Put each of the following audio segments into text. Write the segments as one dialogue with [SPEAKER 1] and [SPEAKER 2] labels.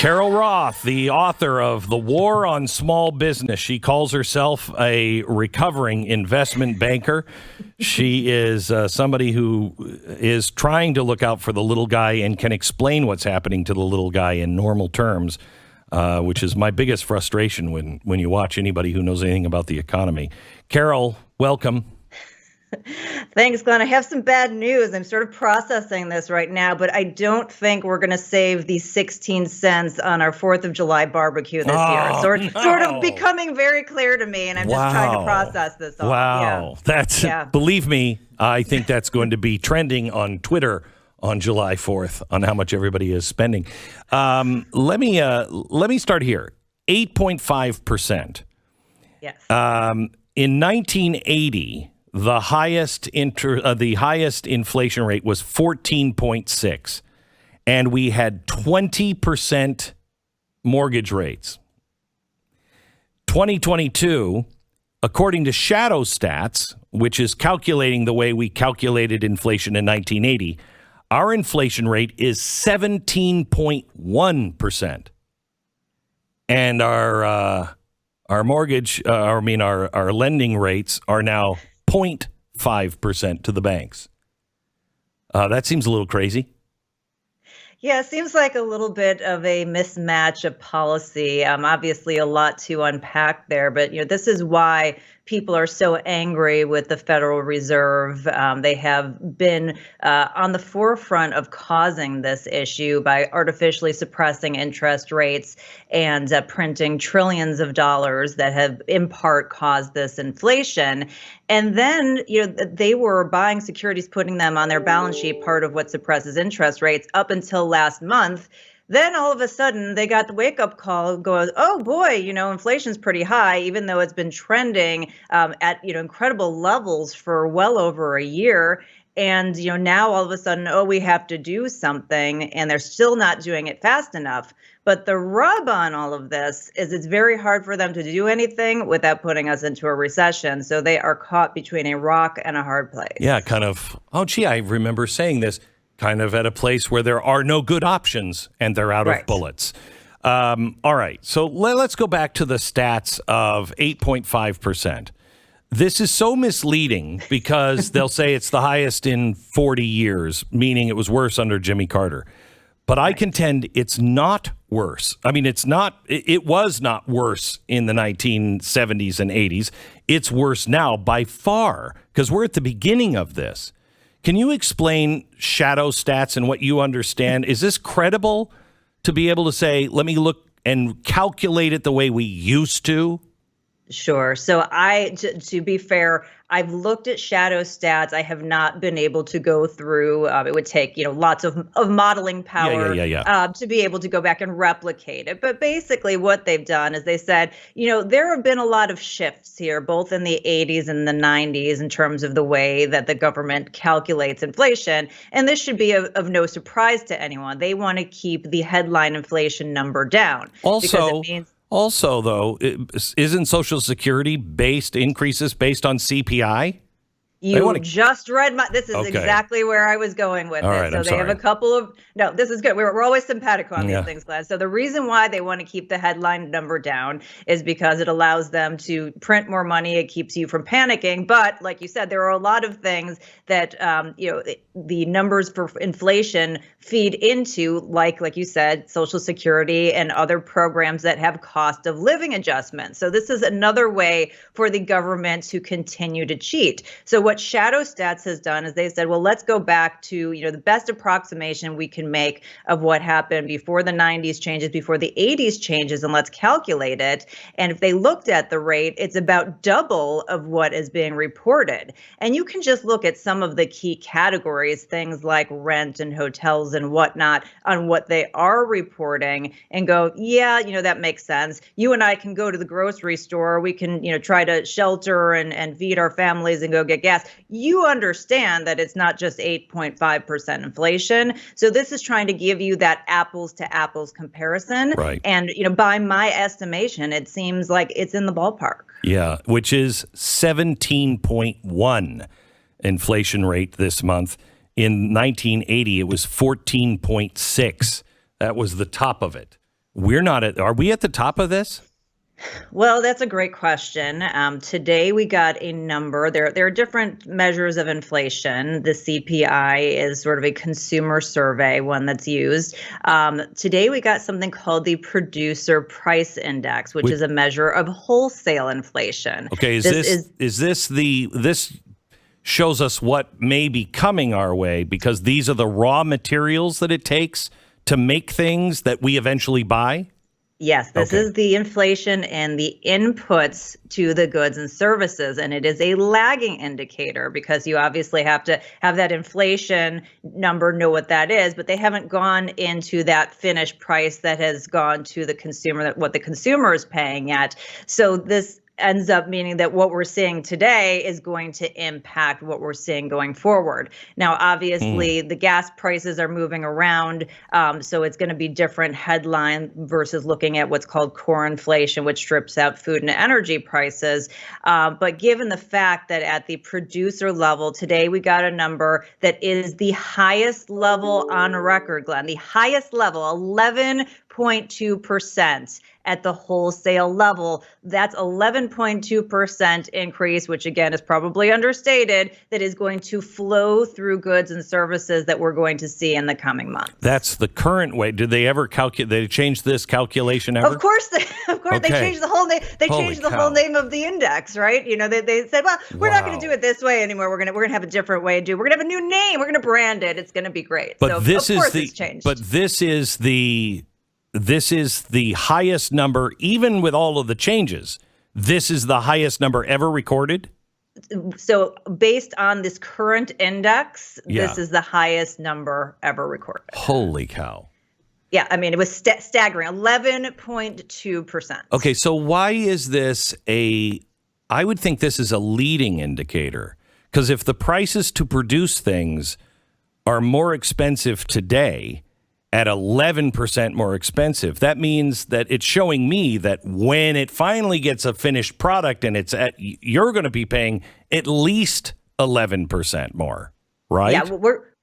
[SPEAKER 1] Carol Roth, the author of The War on Small Business. She calls herself a recovering investment banker. She is somebody who is trying to look out for the little guy and can explain what's happening to the little guy in normal terms, which is my biggest frustration when you watch anybody who knows anything about the economy. Carol, welcome.
[SPEAKER 2] Thanks, Glenn. I have some bad news. I'm sort of processing this right now, but I don't think we're going to save the 16 cents on our 4th of July barbecue this year. Sort of becoming very clear to me, and I'm just trying to process this all.
[SPEAKER 1] Wow. Believe me, I think that's going to be trending on Twitter on July 4th on how much everybody is spending. Let me start here. 8.5%.
[SPEAKER 2] Yes.
[SPEAKER 1] In 1980, the highest inflation rate was 14.6, and we had 20% mortgage rates. 2022, according to Shadow Stats, which is calculating the way we calculated inflation in 1980, our inflation rate is 17.1%, and our lending rates are now 0.5% to the banks. That seems a little crazy.
[SPEAKER 2] Yeah, it seems like a little bit of a mismatch of policy. Obviously, a lot to unpack there, but this is why people are so angry with the Federal Reserve. They have been on the forefront of causing this issue by artificially suppressing interest rates and printing trillions of dollars that have in part caused this inflation. And then, they were buying securities, putting them on their balance sheet, part of what suppresses interest rates up until last month. Then all of a sudden they got the wake up call going, oh boy, inflation's pretty high, even though it's been trending at, incredible levels for well over a year. And, now all of a sudden, we have to do something, and they're still not doing it fast enough. But the rub on all of this is it's very hard for them to do anything without putting us into a recession. So they are caught between a rock and a hard place.
[SPEAKER 1] Yeah, kind of. Oh, gee, I remember saying this. Kind of at a place where there are no good options and they're out of bullets. All right. So let's go back to the stats of 8.5%. This is so misleading because they'll say it's the highest in 40 years, meaning it was worse under Jimmy Carter. But I contend it's not worse. I mean, it was not worse in the 1970s and 80s. It's worse now by far because we're at the beginning of this. Can you explain Shadow Stats and what you understand? Is this credible to be able to say, let me look and calculate it the way we used to?
[SPEAKER 2] Sure. So to be fair, I've looked at Shadow Stats. I have not been able to go through. It would take, lots of modeling power to be able to go back and replicate it. But basically what they've done is they said, there have been a lot of shifts here, both in the 80s and the 90s in terms of the way that the government calculates inflation. And this should be of no surprise to anyone. They want to keep the headline inflation number down.
[SPEAKER 1] Also, though, isn't Social Security increases based on CPI?
[SPEAKER 2] You just read this is exactly where I was going with it. So they have a couple of, no, this is good. We're always simpatico on these things, Glenn. So the reason why they want to keep the headline number down is because it allows them to print more money. It keeps you from panicking. But like you said, there are a lot of things that, the numbers for inflation feed into, like you said, Social Security and other programs that have cost of living adjustments. So this is another way for the government to continue to cheat. So what Shadow Stats has done is they said, well, let's go back to, the best approximation we can make of what happened before the 90s changes, before the 80s changes, and let's calculate it. And if they looked at the rate, it's about double of what is being reported. And you can just look at some of the key categories, things like rent and hotels and whatnot, on what they are reporting and go, that makes sense. You and I can go to the grocery store. We can, try to shelter and feed our families and go get gas. You understand that it's not just 8.5% inflation. So this is trying to give you that apples to apples comparison.
[SPEAKER 1] Right.
[SPEAKER 2] And, by my estimation, it seems like it's in the ballpark.
[SPEAKER 1] Yeah, which is 17.1 inflation rate this month. In 1980, it was 14.6. That was the top of it. We're not are we at the top of this?
[SPEAKER 2] Well, that's a great question. Today we got a number. There are different measures of inflation. The CPI is sort of a consumer survey, one that's used. Today we got something called the Producer Price Index, which is a measure of wholesale inflation.
[SPEAKER 1] Okay, this shows us what may be coming our way, because these are the raw materials that it takes to make things that we eventually buy?
[SPEAKER 2] Yes, this is the inflation and the inputs to the goods and services, and it is a lagging indicator because you obviously have to have that inflation number, know what that is, but they haven't gone into that finished price that has gone to the consumer, what the consumer is paying yet. So this ends up meaning that what we're seeing today is going to impact what we're seeing going forward. Now, obviously, the gas prices are moving around, so it's going to be different headline versus looking at what's called core inflation, which strips out food and energy prices. But given the fact that at the producer level today, we got a number that is the highest level on record, Glenn, the highest level, 11.2% at the wholesale level. That's 11.2% increase, which again is probably understated, that is going to flow through goods and services that we're going to see in the coming months.
[SPEAKER 1] That's the current way. Did they ever calculate? They changed this calculation ever?
[SPEAKER 2] Of course, they changed the whole name. They changed the whole name of the index, right? You know, they said, well, we're not going to do it this way anymore. We're gonna have a different way to do it. We're gonna have a new name. We're gonna brand it. It's gonna be great.
[SPEAKER 1] But
[SPEAKER 2] so
[SPEAKER 1] this
[SPEAKER 2] of course
[SPEAKER 1] is
[SPEAKER 2] it's changed.
[SPEAKER 1] But this is the highest number, even with all of the changes. This is the highest number ever recorded?
[SPEAKER 2] So based on this current index, this is the highest number ever recorded.
[SPEAKER 1] Holy cow.
[SPEAKER 2] Yeah, I mean, it was staggering, 11.2%.
[SPEAKER 1] Okay, so why is this I would think this is a leading indicator. Because if the prices to produce things are more expensive today, at 11% more expensive, that means that it's showing me that when it finally gets a finished product and you're going to be paying at least 11% more, right?
[SPEAKER 2] Yeah,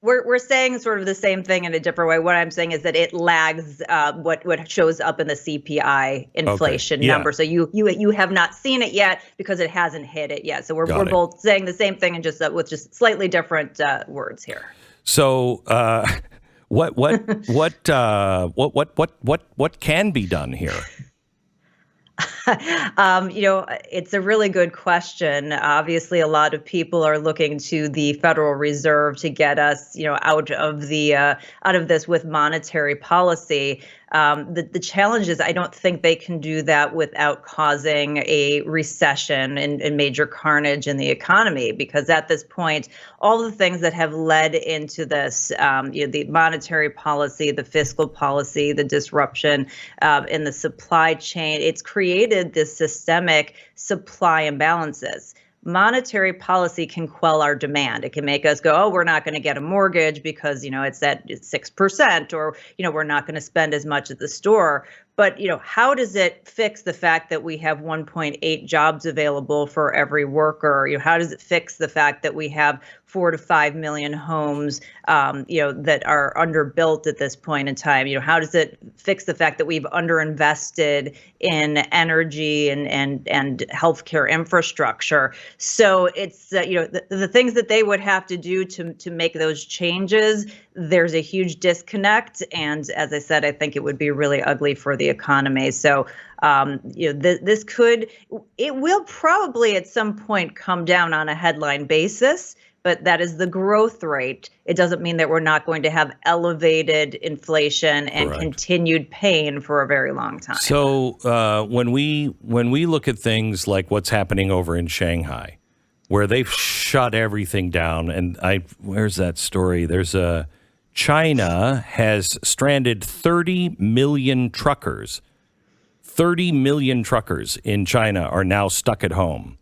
[SPEAKER 2] we're saying sort of the same thing in a different way. What I'm saying is that it lags what shows up in the CPI inflation number. So you have not seen it yet because it hasn't hit it yet. So we're both saying the same thing and just with just slightly different words here.
[SPEAKER 1] So. What can be done here?
[SPEAKER 2] It's a really good question. Obviously, a lot of people are looking to the Federal Reserve to get us, out of this with monetary policy. The challenge is I don't think they can do that without causing a recession and major carnage in the economy, because at this point, all the things that have led into this, the monetary policy, the fiscal policy, the disruption in the supply chain, it's created this systemic supply imbalances. Monetary policy can quell our demand. It can make us go, oh, we're not going to get a mortgage because, it's at 6%, or, we're not going to spend as much at the store. But, how does it fix the fact that we have 1.8 jobs available for every worker? How does it fix the fact that we have 4 to 5 million homes, that are underbuilt at this point in time? How does it fix the fact that we've underinvested in energy and healthcare infrastructure? So it's, the things that they would have to do to make those changes, there's a huge disconnect. And as I said, I think it would be really ugly for the economy. So, it will probably at some point come down on a headline basis, but that is the growth rate. It doesn't mean that we're not going to have elevated inflation and continued pain for a very long time.
[SPEAKER 1] So when we look at things like what's happening over in Shanghai, where they've shut everything down, and where's that story? China has stranded 30 million truckers. 30 million truckers in China are now stuck at home.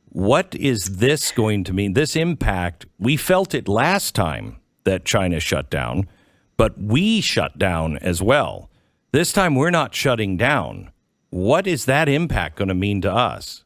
[SPEAKER 1] What is this going to mean? This impact, we felt it last time that China shut down, but we shut down as well. This time we're not shutting down. What is that impact going to mean to us?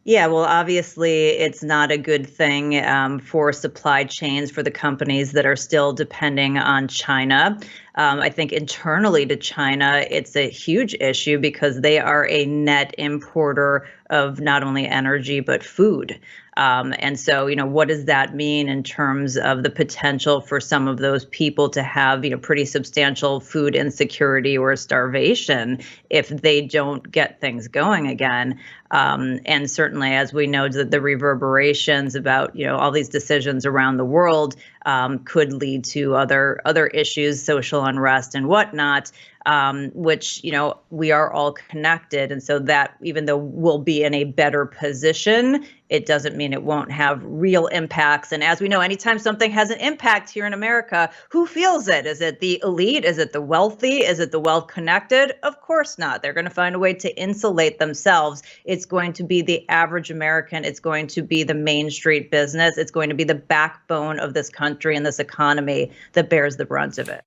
[SPEAKER 2] Yeah, well, obviously, it's not a good thing for supply chains for the companies that are still depending on China. I think internally to China, it's a huge issue because they are a net importer of not only energy, but food. And so, what does that mean in terms of the potential for some of those people to have, pretty substantial food insecurity or starvation if they don't get things going again? And certainly, as we know, the reverberations about all these decisions around the world could lead to other issues, social unrest and whatnot. Which we are all connected, and so that even though we'll be in a better position, it doesn't mean it won't have real impacts. And as we know, anytime something has an impact here in America, who feels it? Is it the elite? Is it the wealthy? Is it the well-connected? Of course not. They're going to find a way to insulate themselves. It's going to be the average American. It's going to be the Main Street business. It's going to be the backbone of this country and this economy that bears the brunt of it.